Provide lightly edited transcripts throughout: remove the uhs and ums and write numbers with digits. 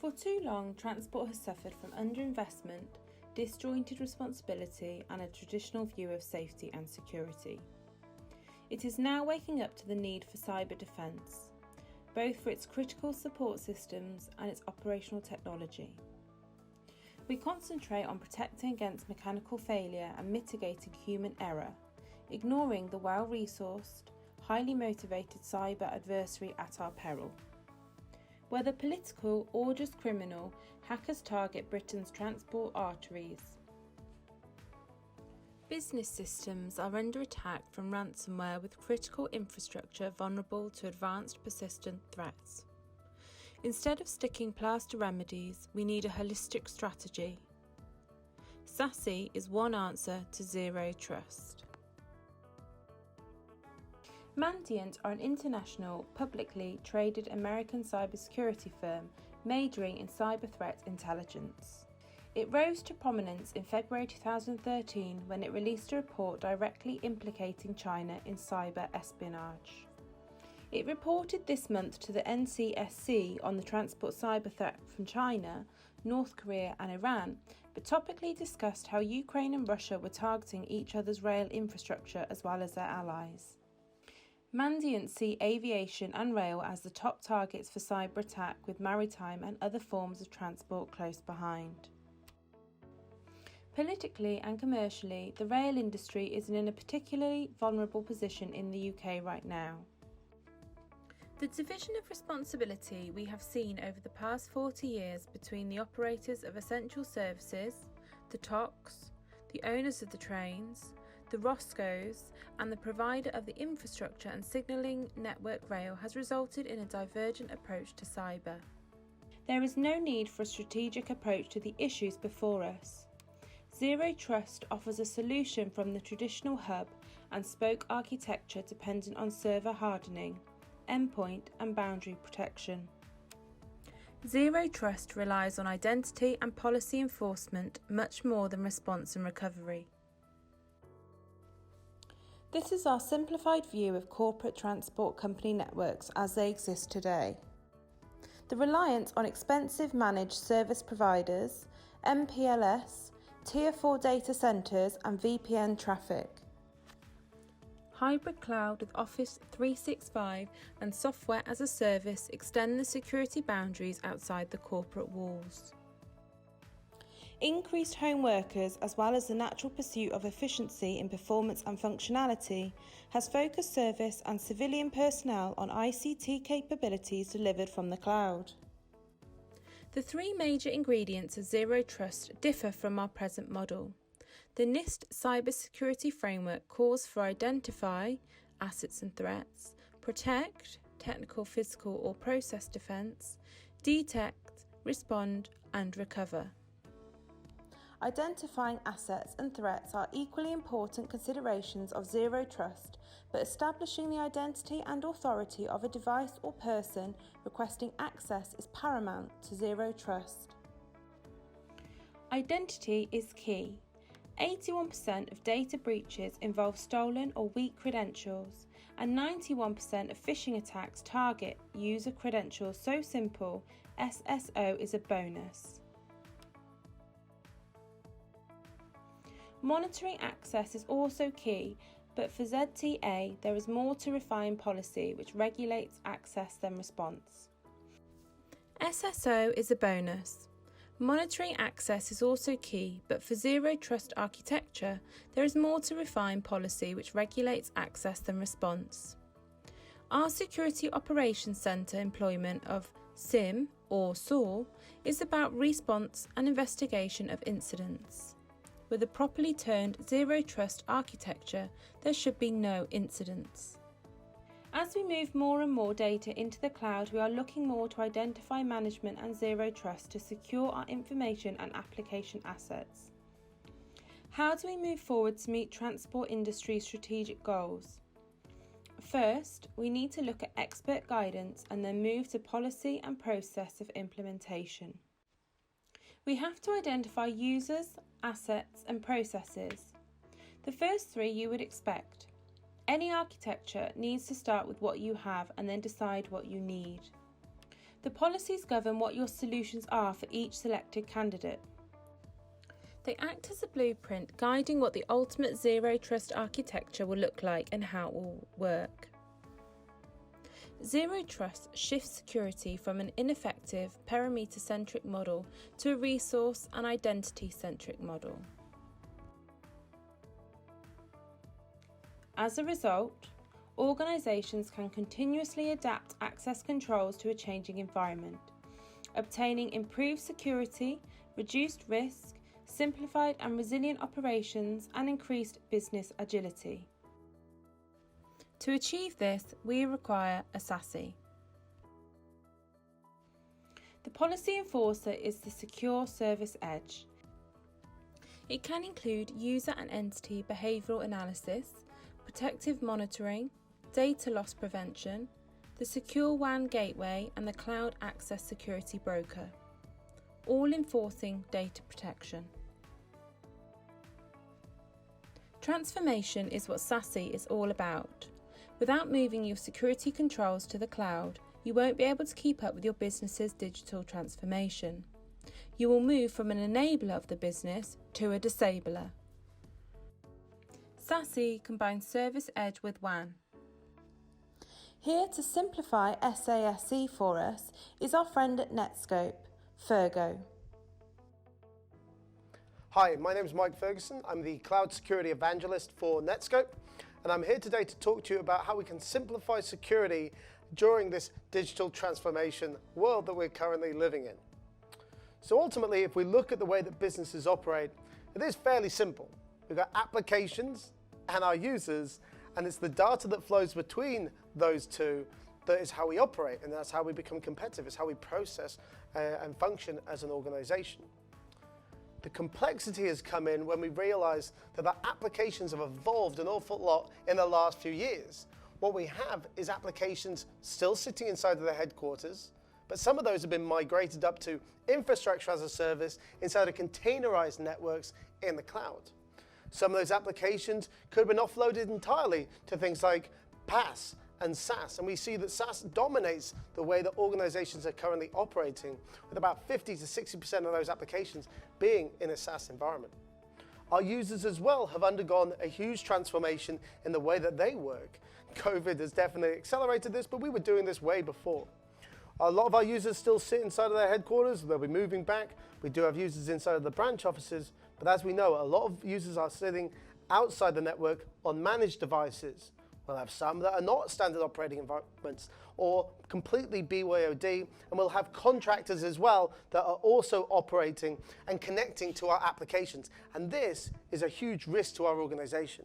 For too long, transport has suffered from underinvestment, disjointed responsibility, and a traditional view of safety and security. It is now waking up to the need for cyber defence, both for its critical support systems and its operational technology. We concentrate on protecting against mechanical failure and mitigating human error, ignoring the well-resourced, highly motivated cyber adversary at our peril. Whether political or just criminal, hackers target Britain's transport arteries. Business systems are under attack from ransomware with critical infrastructure vulnerable to advanced persistent threats. Instead of sticking plaster remedies, we need a holistic strategy. SASE is one answer to zero trust. Mandiant are an international, publicly traded American cybersecurity firm majoring in cyber threat intelligence. It rose to prominence in February 2013 when it released a report directly implicating China in cyber espionage. It reported this month to the NCSC on the transport cyber threat from China, North Korea and Iran, but topically discussed how Ukraine and Russia were targeting each other's rail infrastructure as well as their allies. Mandiant see aviation and rail as the top targets for cyber attack, with maritime and other forms of transport close behind. Politically and commercially, the rail industry is in a particularly vulnerable position in the UK right now. The division of responsibility we have seen over the past 40 years between the operators of essential services, the TOCs, the owners of the trains, the ROSCOs, and the provider of the infrastructure and signalling network rail has resulted in a divergent approach to cyber. There is no need for a strategic approach to the issues before us. Zero Trust offers a solution from the traditional hub and spoke architecture dependent on server hardening, endpoint and boundary protection. Zero Trust relies on identity and policy enforcement much more than response and recovery. This is our simplified view of corporate transport company networks as they exist today. The reliance on expensive managed service providers, MPLS, Tier 4 data centres and VPN traffic. Hybrid cloud with Office 365 and software as a service extend the security boundaries outside the corporate walls. Increased home workers, as well as the natural pursuit of efficiency in performance and functionality, has focused service and civilian personnel on ICT capabilities delivered from the cloud. The three major ingredients of Zero Trust differ from our present model. The NIST cybersecurity framework calls for identify assets and threats, protect technical, physical or process defence, detect, respond and recover. Identifying assets and threats are equally important considerations of Zero Trust, but establishing the identity and authority of a device or person requesting access is paramount to Zero Trust. Identity is key. 81% of data breaches involve stolen or weak credentials, and 91% of phishing attacks target user credentials so simple, SSO is a bonus. Monitoring access is also key, but for ZTA there is more to refine policy which regulates access than response. SSO is a bonus. Monitoring access is also key, but for Zero Trust architecture there is more to refine policy which regulates access than response. Our Security Operations Centre employment of SIM or SAW is about response and investigation of incidents. With a properly turned Zero Trust architecture, there should be no incidents. As we move more and more data into the cloud, we are looking more to identify management and Zero Trust to secure our information and application assets. How do we move forward to meet transport industry's strategic goals? First, we need to look at expert guidance and then move to policy and process of implementation. We have to identify users, assets and processes. The first three you would expect. Any architecture needs to start with what you have and then decide what you need. The policies govern what your solutions are for each selected candidate. They act as a blueprint guiding what the ultimate zero trust architecture will look like and how it will work. Zero trust shifts security from an ineffective, perimeter-centric model to a resource and identity-centric model. As a result, organisations can continuously adapt access controls to a changing environment, obtaining improved security, reduced risk, simplified and resilient operations, and increased business agility. To achieve this, we require a SASE. The policy enforcer is the Secure Service Edge. It can include user and entity behavioural analysis, protective monitoring, data loss prevention, the secure WAN gateway and the cloud access security broker, all enforcing data protection. Transformation is what SASE is all about. Without moving your security controls to the cloud, you won't be able to keep up with your business's digital transformation. You will move from an enabler of the business to a disabler. SASE combines Service Edge with WAN. Here to simplify SASE for us is our friend at Netscope, Fergo. Hi, my name is Mike Ferguson. I'm the Cloud Security Evangelist for Netscope, and I'm here today to talk to you about how we can simplify security during this digital transformation world that we're currently living in. So ultimately, if we look at the way that businesses operate, it is fairly simple. We've got applications and our users, and it's the data that flows between those two that is how we operate, and that's how we become competitive. It's how we process and function as an organization. The complexity has come in when we realize that our applications have evolved an awful lot in the last few years. What we have is applications still sitting inside of the headquarters, but some of those have been migrated up to infrastructure as a service inside of containerized networks in the cloud. Some of those applications could have been offloaded entirely to things like PaaS and SaaS, and we see that SaaS dominates the way that organizations are currently operating, with about 50 to 60% of those applications being in a SaaS environment. Our users as well have undergone a huge transformation in the way that they work. COVID has definitely accelerated this, but we were doing this way before. A lot of our users still sit inside of their headquarters. They'll be moving back. We do have users inside of the branch offices, but as we know, a lot of users are sitting outside the network on managed devices. We'll have some that are not standard operating environments or completely BYOD, and we'll have contractors as well that are also operating and connecting to our applications. And this is a huge risk to our organization.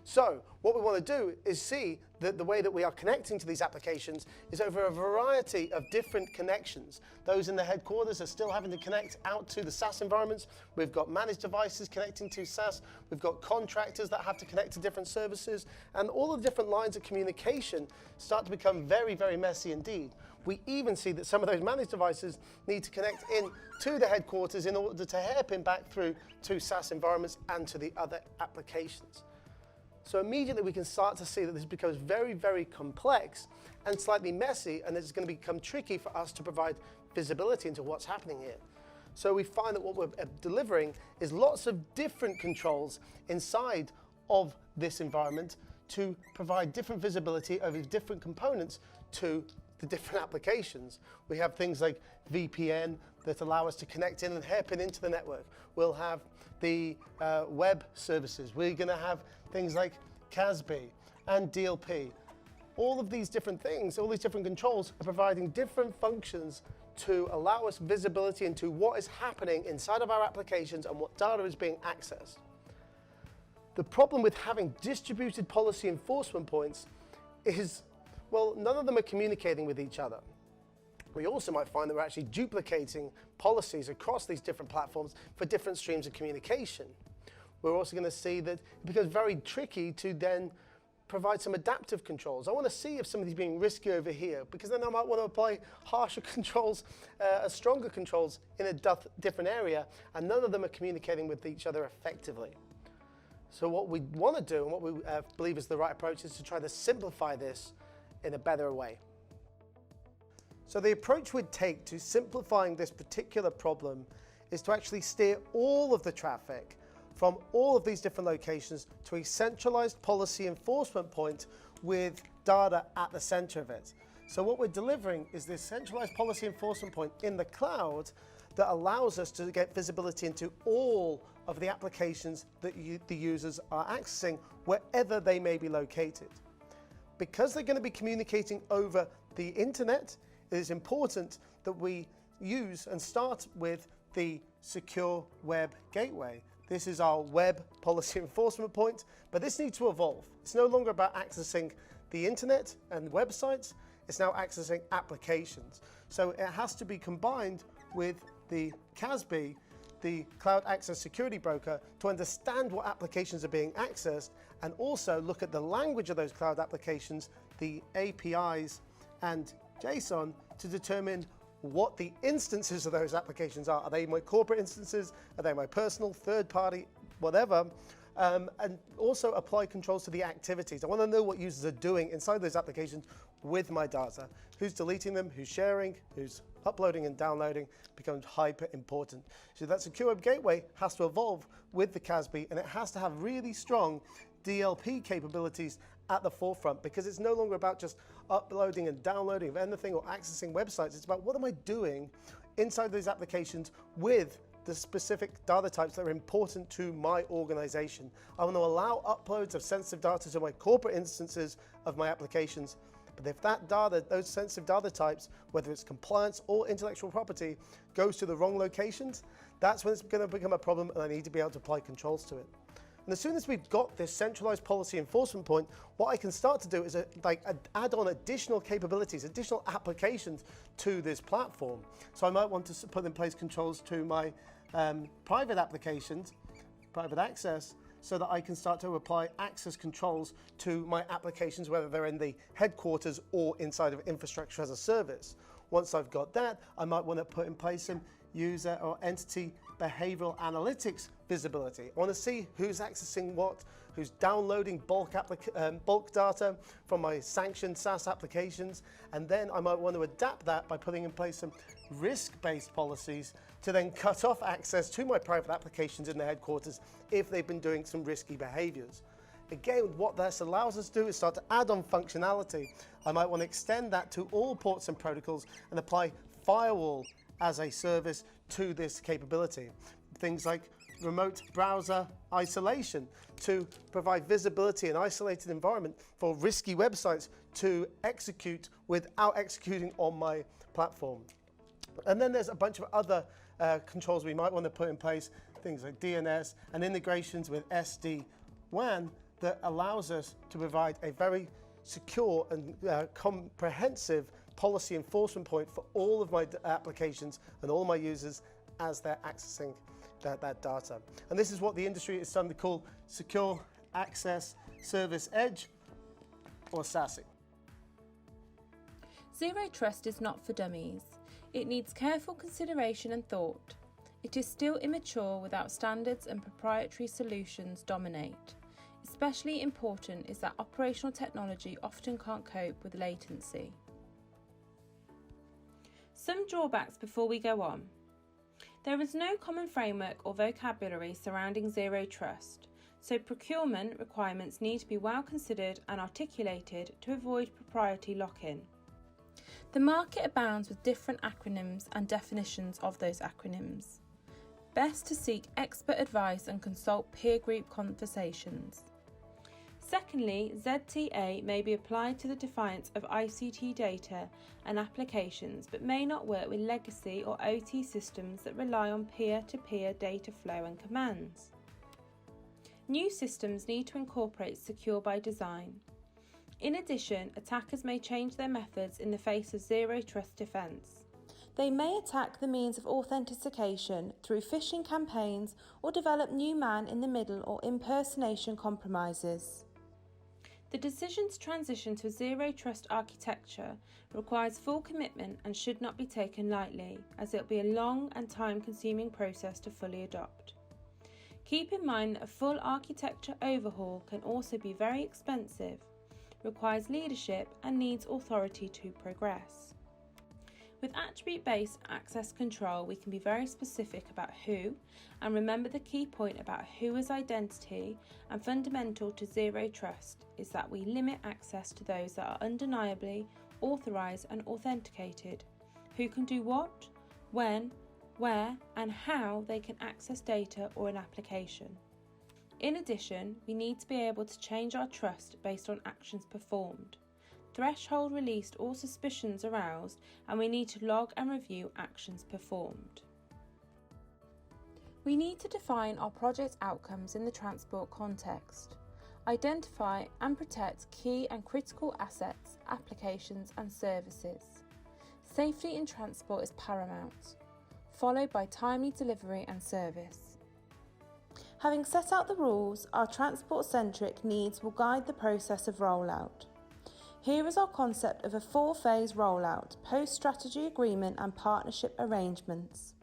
So what we want to do is see that the way that we are connecting to these applications is over a variety of different connections. Those in the headquarters are still having to connect out to the SaaS environments. We've got managed devices connecting to SaaS. We've got contractors that have to connect to different services. And all the different lines of communication start to become very, very messy indeed. We even see that some of those managed devices need to connect in to the headquarters in order to hairpin back through to SaaS environments and to the other applications. So immediately we can start to see that this becomes very, very complex and slightly messy, and it's going to become tricky for us to provide visibility into what's happening here. So we find that what we're delivering is lots of different controls inside of this environment to provide different visibility over different components to the different applications. We have things like VPN that allow us to connect in and hairpin into the network. We'll have the web services. We're going to have things like CASB and DLP. All of these different things, all these different controls are providing different functions to allow us visibility into what is happening inside of our applications and what data is being accessed. The problem with having distributed policy enforcement points is, well, none of them are communicating with each other. We also might find that we're actually duplicating policies across these different platforms for different streams of communication. We're also going to see that it becomes very tricky to then provide some adaptive controls. I want to see if somebody's being risky over here, because then I might want to apply harsher controls, stronger controls in a different area, and none of them are communicating with each other effectively. So what we want to do, and what we believe is the right approach, is to try to simplify this in a better way. So the approach we'd take to simplifying this particular problem is to actually steer all of the traffic from all of these different locations to a centralized policy enforcement point with data at the center of it. So what we're delivering is this centralized policy enforcement point in the cloud that allows us to get visibility into all of the applications that the users are accessing wherever they may be located. Because they're going to be communicating over the internet, it is important that we use and start with the secure web gateway. This is our web policy enforcement point, but this needs to evolve. It's no longer about accessing the internet and websites, it's now accessing applications. So it has to be combined with the CASB, the Cloud Access Security Broker, to understand what applications are being accessed and also look at the language of those cloud applications, the APIs and JSON, to determine what the instances of those applications are. Are they my corporate instances? Are they my personal, third party, whatever? And also apply controls to the activities. I want to know what users are doing inside those applications with my data. Who's deleting them, who's sharing, who's uploading and downloading becomes hyper important. So that secure web gateway has to evolve with the CASB, and it has to have really strong DLP capabilities at the forefront, because it's no longer about just uploading and downloading of anything or accessing websites. It's about what am I doing inside those applications with the specific data types that are important to my organization. I want to allow uploads of sensitive data to my corporate instances of my applications. But if that data, those sensitive data types, whether it's compliance or intellectual property, goes to the wrong locations, that's when it's going to become a problem, and I need to be able to apply controls to it. And as soon as we've got this centralized policy enforcement point, what I can start to do is add on additional capabilities, additional applications to this platform. So I might want to put in place controls to my private applications, private access, so that I can start to apply access controls to my applications, whether they're in the headquarters or inside of infrastructure as a service. Once I've got that, I might want to put in place some user or entity behavioral analytics visibility. I want to see who's accessing what, who's downloading bulk data from my sanctioned SaaS applications, and then I might want to adapt that by putting in place some risk-based policies to then cut off access to my private applications in the headquarters if they've been doing some risky behaviors. Again, what this allows us to do is start to add on functionality. I might want to extend that to all ports and protocols and apply firewall as a service to this capability. Things like remote browser isolation to provide visibility and isolated environment for risky websites to execute without executing on my platform. And then there's a bunch of other controls we might want to put in place, things like DNS and integrations with SD-WAN that allows us to provide a very secure and comprehensive policy enforcement point for all of my applications and all my users as they're accessing that data. And this is what the industry is starting to call Secure Access Service Edge, or SASE. Zero Trust is not for dummies. It needs careful consideration and thought. It is still immature without standards, and proprietary solutions dominate. Especially important is that operational technology often can't cope with latency. Some drawbacks before we go on. There is no common framework or vocabulary surrounding Zero Trust, so procurement requirements need to be well considered and articulated to avoid proprietary lock-in. The market abounds with different acronyms and definitions of those acronyms. Best to seek expert advice and consult peer group conversations. Secondly, ZTA may be applied to the defiance of ICT data and applications, but may not work with legacy or OT systems that rely on peer-to-peer data flow and commands. New systems need to incorporate secure by design. In addition, attackers may change their methods in the face of zero trust defense. They may attack the means of authentication through phishing campaigns or develop new man-in-the-middle or impersonation compromises. The decision to transition to a zero trust architecture requires full commitment and should not be taken lightly, as it will be a long and time-consuming process to fully adopt. Keep in mind that a full architecture overhaul can also be very expensive, requires leadership and needs authority to progress. With attribute-based access control, we can be very specific about who, and remember the key point about who as identity and fundamental to zero trust is that we limit access to those that are undeniably authorised and authenticated, who can do what, when, where and how they can access data or an application. In addition, we need to be able to change our trust based on actions performed, threshold released or suspicions aroused, and we need to log and review actions performed. We need to define our project outcomes in the transport context, identify and protect key and critical assets, applications and services. Safety in transport is paramount, followed by timely delivery and service. Having set out the rules, our transport-centric needs will guide the process of rollout. Here is our concept of a 4-phase rollout, post-strategy agreement and partnership arrangements.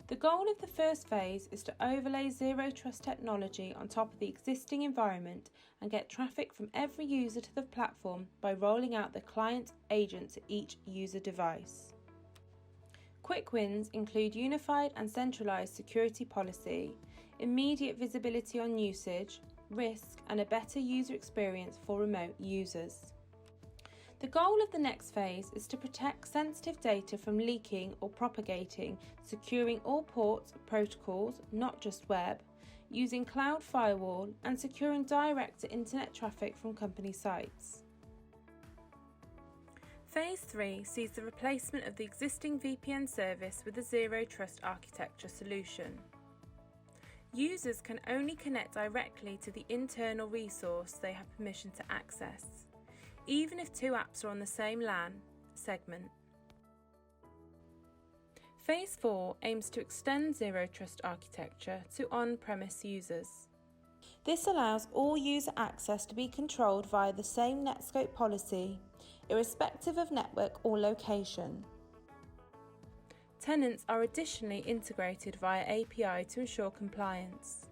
The goal of the first phase is to overlay zero trust technology on top of the existing environment and get traffic from every user to the platform by rolling out the client agent to each user device. Quick wins include unified and centralised security policy, immediate visibility on usage, risk and a better user experience for remote users. The goal of the next phase is to protect sensitive data from leaking or propagating, securing all ports, protocols, not just web, using cloud firewall and securing direct to internet traffic from company sites. Phase 3 sees the replacement of the existing VPN service with a zero trust architecture solution. Users can only connect directly to the internal resource they have permission to access, even if two apps are on the same LAN segment. Phase 4 aims to extend zero trust architecture to on-premise users. This allows all user access to be controlled via the same Netscope policy, irrespective of network or location. Tenants are additionally integrated via API to ensure compliance.